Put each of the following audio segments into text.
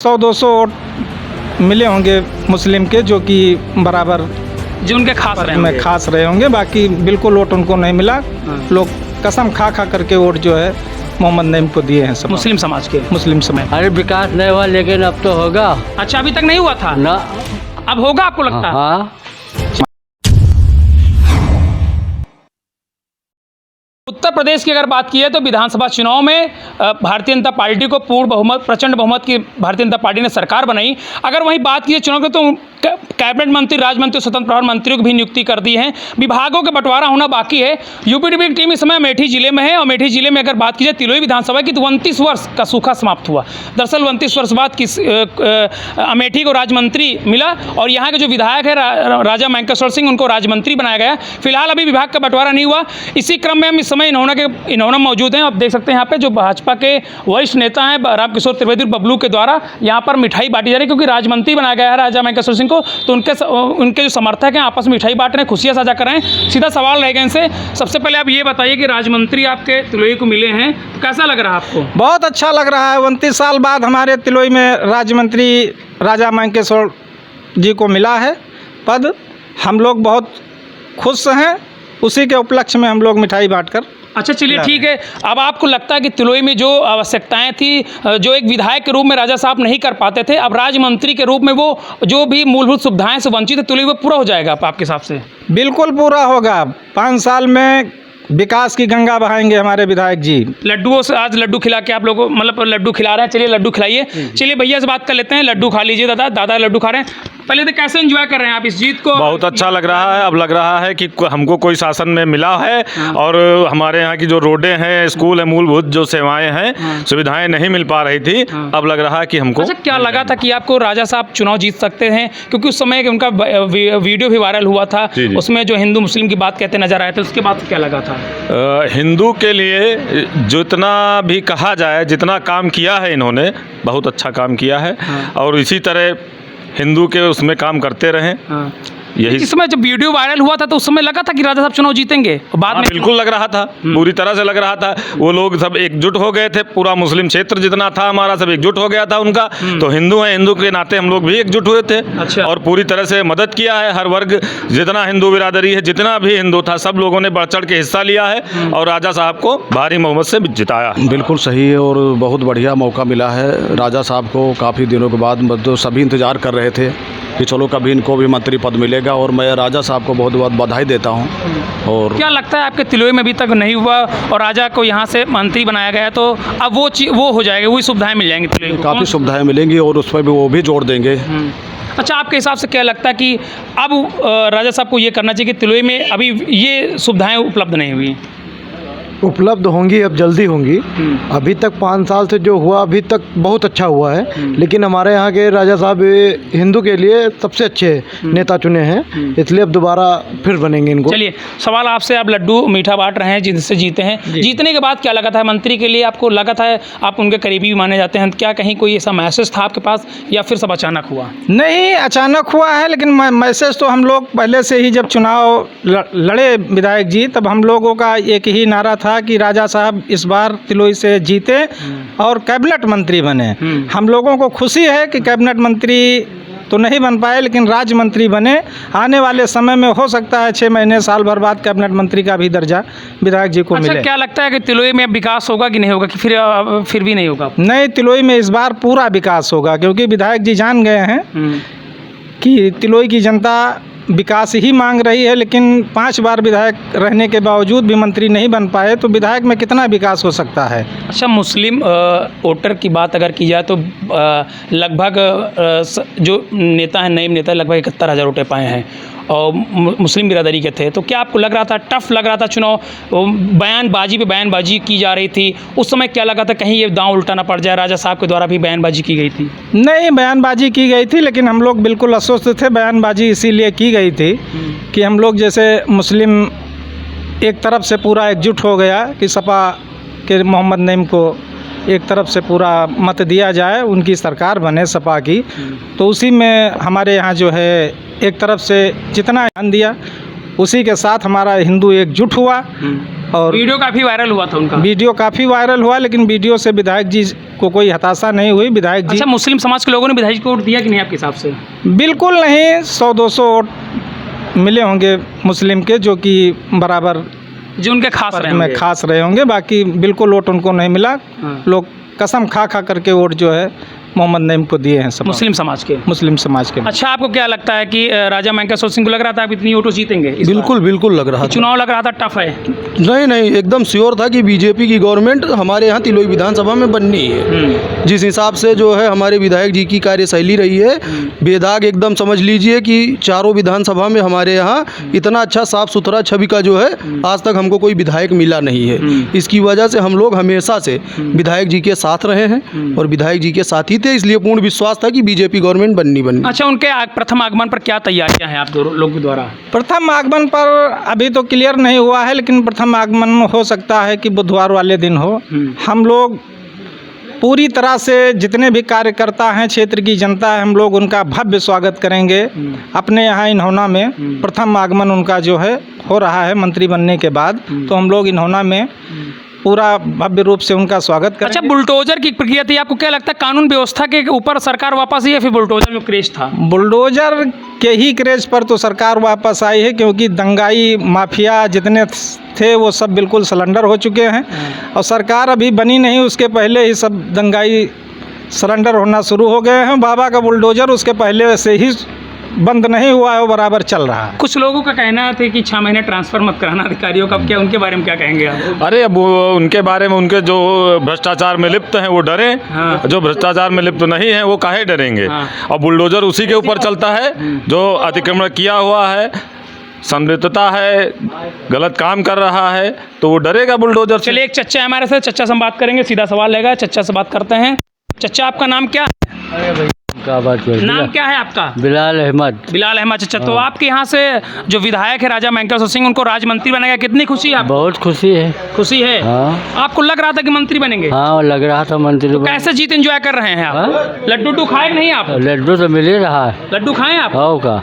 100-200 vote मिले होंगे मुस्लिम के, जो कि बराबर जो उनके खास रहे में होंगे। खास रहे होंगे। बाकी बिल्कुल वोट उनको नहीं मिला। लोग कसम खा खा करके वोट जो है मोहम्मद नईम को दिए हैं सब मुस्लिम समाज के। मुस्लिम समय। अरे विकास नहीं हुआ, लेकिन अब तो होगा अच्छा, अभी तक नहीं हुआ था, ना। अब होगा आपको लगता है? हाँ, उत्तर प्रदेश की अगर बात की है तो विधानसभा चुनाव में भारतीय जनता पार्टी को पूर्ण बहुमत, प्रचंड बहुमत की भारतीय जनता पार्टी ने सरकार बनाई। अगर वहीं बात की है चुनाव की, तो कैबिनेट मंत्री, राज्य मंत्री, स्वतंत्र प्रभार मंत्रियों की भी नियुक्ति कर दी है। विभागों के बंटवारा होना बाकी है। यूपीडीपी की टीम इस समय अमेठी जिले में है, और अमेठी जिले में अगर बात की जाए तिलोई विधानसभा की, तो 29 वर्ष का सूखा समाप्त हुआ। दरअसल 29 वर्ष बाद अमेठी को राज्य मंत्री मिला, और यहाँ के जो विधायक है राजा मैंकेश्वर सिंह, उनको राज्य मंत्री बनाया गया। फिलहाल अभी विभाग का बंटवारा नहीं हुआ। इसी क्रम में हम इस समय इन्होंने मौजूद हैं। आप देख सकते हैं यहाँ पे जो भाजपा के वरिष्ठ नेता हैं रामकिशोर त्रिवेदी बबलू के द्वारा यहाँ पर मिठाई बांटी जा रही है, क्योंकि राज्य मंत्री बनाया गया है राजा मैंकेश्वर सिंह को, तो उनके जो समर्थक हैं आपस में मिठाई बांट रहे हैं, खुशियाँ साझा कर रहे हैं। सीधा सवाल रहेगा इनसे, सबसे पहले आप ये बताइए कि राज्य मंत्री आपके तिलोई को मिले हैं, तो कैसा लग रहा है आपको? बहुत अच्छा लग रहा है। 29 साल बाद हमारे तिलोई में राज्य मंत्री राजा मैंकेश्वर जी को मिला है पद। हम लोग बहुत खुश हैं। उसी के उपलक्ष्य में हम लोग मिठाई बांटकर। अच्छा, चलिए ठीक है। अब आपको लगता है कि तिलोई में जो आवश्यकताएं थी, जो एक विधायक के रूप में राजा साहब नहीं कर पाते थे, अब राज्य मंत्री के रूप में वो जो भी मूलभूत सुविधाएं से वंचित है तिलोई, वो पूरा हो जाएगा आपके हिसाब से? बिल्कुल पूरा होगा। 5 साल में विकास की गंगा बहाएंगे हमारे विधायक जी। लड्डुओं से आज लड्डू खिला के आप लोगों, मतलब लड्डू खिला रहे हैं। चलिए लड्डू खिलाइए। चलिए भैया से बात कर लेते हैं। लड्डू खा लीजिए। दादा लड्डू खा रहे हैं। पहले तो कैसे एंजॉय कर रहे हैं आप इस जीत को? बहुत अच्छा लग रहा है। अब लग रहा है कि हमको कोई शासन में मिला है, और हमारे यहाँ की जो रोडें हैं, स्कूल है, मूलभूत जो सेवाएं हैं, सुविधाएं नहीं मिल पा रही थी, अब लग रहा है कि हमको। अच्छा, क्या लगा था कि आपको राजा साहब चुनाव जीत सकते हैं? क्योंकि उस समय उनका वीडियो भी वायरल हुआ था, उसमें जो हिंदू मुस्लिम की बात कहते नजर आए थे, उसके बाद क्या लगा था? हिंदू के लिए जितना भी कहा जाए, जितना काम किया है इन्होंने, बहुत अच्छा काम किया है, और इसी तरह हिंदू के उसमें काम करते रहें। यही इस समय जब वीडियो वायरल हुआ था तो उस समय लगा था कि राजा साहब चुनाव जीतेंगे, और बाद में बिल्कुल लग रहा था, पूरी तरह से लग रहा था। वो लोग सब एकजुट हो गए थे, पूरा मुस्लिम क्षेत्र जितना था हमारा सब एकजुट हो गया था उनका। तो हिंदू है, हिंदू के नाते हम लोग भी एकजुट हुए थे। अच्छा। और पूरी तरह से मदद किया है। हर वर्ग, जितना हिंदू बिरादरी है, जितना भी हिंदू था, सब लोगों ने बढ़ चढ़ के हिस्सा लिया है, और राजा साहब को भारी बहुमत से जिताया। बिल्कुल सही है, और बहुत बढ़िया मौका मिला है राजा साहब को। काफ़ी दिनों के बाद मतलब सभी इंतज़ार कर रहे थे कि चलो कभी इनको भी मंत्री पद मिलेगा, और मैं राजा साहब को बहुत बहुत बधाई देता हूं। और क्या लगता है आपके तिलोई में अभी तक नहीं हुआ और राजा को यहाँ से मंत्री बनाया गया, तो अब वो हो जाएगा, वही सुविधाएं मिल जाएंगी तिलोई को? काफ़ी सुविधाएं मिलेंगी, और उस पर भी वो भी जोड़ देंगे। अच्छा, आपके हिसाब से क्या लगता है कि अब राजा साहब को ये करना चाहिए कि तिलोई में अभी ये सुविधाएं उपलब्ध नहीं हुई? उपलब्ध होंगी, अब जल्दी होंगी। अभी तक 5 साल से जो हुआ, अभी तक बहुत अच्छा हुआ है। लेकिन हमारे यहाँ के राजा साहब हिंदू के लिए सबसे अच्छे नेता चुने हैं, इसलिए अब दोबारा फिर बनेंगे इनको। चलिए, सवाल आपसे, आप लड्डू मीठा बांट रहे हैं, जिनसे जीते हैं, जीतने के बाद क्या लगा था मंत्री के लिए? आपको लगा था, आप उनके करीबी भी माने जाते हैं, क्या कहीं कोई ऐसा मैसेज था आपके पास, या फिर सब अचानक हुआ? नहीं, अचानक हुआ है, लेकिन मैसेज तो हम लोग पहले से ही, जब चुनाव लड़े विधायक जी, तब हम लोगों का एक ही नारा था कि राजा साहब इस बार तिलोई से जीते और कैबिनेट मंत्री बने। हम लोगों को खुशी है कि कैबिनेट मंत्री तो नहीं बन पाए, लेकिन राज्य मंत्री बने। आने वाले समय में हो सकता है 6 महीने, साल भर बाद कैबिनेट मंत्री का भी दर्जा विधायक जी को अच्छा, मिले। क्या लगता है कि तिलोई में विकास होगा कि नहीं होगा, कि फिर भी नहीं होगा? नहीं, तिलोई में इस बार पूरा विकास होगा, क्योंकि विधायक जी जान गए हैं कि तिलोई की जनता विकास ही मांग रही है। लेकिन 5 बार विधायक रहने के बावजूद भी मंत्री नहीं बन पाए, तो विधायक में कितना विकास हो सकता है? अच्छा, मुस्लिम वोटर की बात अगर की जाए तो लगभग जो नेता हैं, नए नेता, लगभग 71,000 वोटें पाए हैं, और मुस्लिम बिरादरी के थे। तो क्या आपको लग रहा था, टफ लग रहा था चुनाव? बयानबाजी पे बयानबाजी की जा रही थी, उस समय क्या लगा था कहीं ये दांव उल्टा ना पड़ जाए? राजा साहब के द्वारा भी बयानबाजी की गई थी। नहीं, बयानबाजी की गई थी, लेकिन हम लोग बिल्कुल अस्वस्थ थे। बयानबाजी इसीलिए की गई थी कि हम लोग, जैसे मुस्लिम एक तरफ से पूरा एकजुट हो गया कि सपा के मोहम्मद नईम को एक तरफ से पूरा मत दिया जाए, उनकी सरकार बने सपा की। तो उसी में हमारे यहाँ जो है एक तरफ से जितना ध्यान दिया, उसी के साथ हमारा हिंदू एकजुट हुआ। और वीडियो काफ़ी वायरल हुआ था उनका। वीडियो काफ़ी वायरल हुआ, लेकिन वीडियो से विधायक जी को कोई हताशा नहीं हुई। विधायक जी अच्छा, मुस्लिम समाज के लोगों ने विधायक को वोट दिया कि नहीं आपके हिसाब से? बिल्कुल नहीं, 100-200 वोट मिले होंगे मुस्लिम के, जो कि बराबर जो उनके खास रहे में होंगे। खास रहे होंगे। बाकी बिल्कुल वोट उनको नहीं मिला। हाँ। लोग कसम खा खा करके वोट जो है मोहम्मद नईम को दिए हैं सब, मुस्लिम समाज के। मुस्लिम समाज के। अच्छा, आपको क्या लगता है कि राजा मेंकरशोर सिंह को लग रहा था आप इतनी वोटों जीतेंगे इस बिल्कुल बिल्कुल लग रहा बार? था। चुनाव लग रहा था टफ है। नहीं नहीं, एकदम श्योर था कि बीजेपी की गवर्नमेंट हमारे यहाँ तिलोई विधानसभा में बननी है। जिस हिसाब से जो है हमारे विधायक जी की कार्यशैली रही है, बेदाग एकदम समझ लीजिए कि चारों विधानसभा में हमारे यहाँ इतना अच्छा साफ सुथरा छवि का जो है आज तक हमको कोई विधायक मिला नहीं है। इसकी वजह से हम लोग हमेशा से विधायक जी के साथ रहे हैं और विधायक जी के साथ ही थे, इसलिए पूर्ण विश्वास था कि बीजेपी गवर्नमेंट बननी। अच्छा, उनके प्रथम आगमन पर क्या तैयारियां हैं आप लोग के द्वारा? प्रथम आगमन पर अभी तो क्लियर नहीं हुआ है, लेकिन प्रथम आगमन हो सकता है कि बुधवार वाले दिन हो। हम लोग पूरी तरह से जितने भी कार्यकर्ता हैं, क्षेत्र की जनता है, हम लोग उनका भव्य स्वागत करेंगे। अपने यहाँ इन्होना में प्रथम आगमन उनका जो है हो रहा है मंत्री बनने के बाद, तो हम लोग इन्होना में पूरा भव्य रूप से उनका स्वागत करेंगे। अच्छा, बुलडोजर की प्रक्रिया थी, आपको क्या लगता है कानून व्यवस्था के ऊपर सरकार वापस आई है, फिर बुलडोजर में क्रेज था? बुलडोजर के ही क्रेज पर तो सरकार वापस आई है, क्योंकि दंगाई माफिया जितने थे वो सब बिल्कुल सरेंडर हो चुके हैं और सरकार अभी बनी नहीं, उसके पहले ही सब दंगाई सरेंडर होना शुरू हो गए हैं। बाबा का बुलडोजर उसके पहले से ही बंद नहीं हुआ है, वो बराबर चल रहा है। कुछ लोगों का कहना है कि 6 महीने ट्रांसफर मत कराना अधिकारियों का, क्या उनके बारे में क्या कहेंगे आप? अरे अब उनके बारे में, उनके जो भ्रष्टाचार में लिप्त हैं वो डरे। हाँ। जो भ्रष्टाचार में लिप्त नहीं है वो काहे डरेंगे। हाँ। और बुलडोजर उसी के ऊपर चलता है जो अतिक्रमण किया हुआ है, संलिप्तता है, गलत काम कर रहा है, तो वो डरेगा बुलडोजर से। चलिए, एक चच्चा है हमारे साथ, चच्चा से हम बात करेंगे, सीधा सवाल रहेगा, चच्चा से बात करते हैं। चच्चा, आपका नाम क्या है? क्या बात है? नाम क्या है आपका? बिलाल अहमद। बिलाल अहमद। चच्चा, तो आपके यहाँ से जो विधायक है राजा मेंकरशोर सिंह, उनको राज्य मंत्री बनाया गया, कितनी खुशी है आपको? बहुत खुशी है। खुशी है? हाँ आपको लग रहा था कि मंत्री बनेंगे? हाँ, लग रहा था मंत्री बन- कैसे जीत एंजॉय कर रहे हैं आप? हाँ? लड्डू टू खाए कि नहीं आप? लड्डू तो मिल ही रहा है। लड्डू खाए आप? हो का?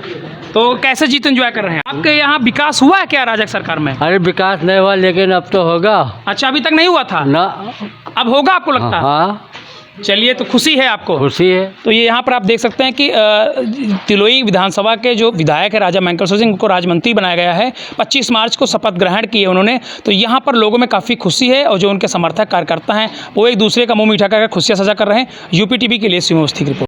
तो कैसे जीत एंजॉय कर रहे हैं? आपके यहाँ विकास हुआ है क्या राजग सरकार में? अरे विकास नहीं हुआ, लेकिन अब तो होगा अच्छा, अभी तक नहीं हुआ था, ना। अब होगा आपको लगता है? हाँ, चलिए, तो खुशी है आपको? खुशी है। तो ये यहाँ पर आप देख सकते हैं कि तिलोई विधानसभा के जो विधायक है राजा मेंकरशोर सिंह, उनको राज्य मंत्री बनाया गया है। 25 मार्च को शपथ ग्रहण किए उन्होंने। तो यहाँ पर लोगों में काफ़ी खुशी है और जो उनके समर्थक कार्यकर्ता हैं वो एक दूसरे का मुंह मीठा कर खुशियाँ साझा कर रहे हैं। यूपी टीवी के लिए सिंह अवस्थी की रिपोर्ट।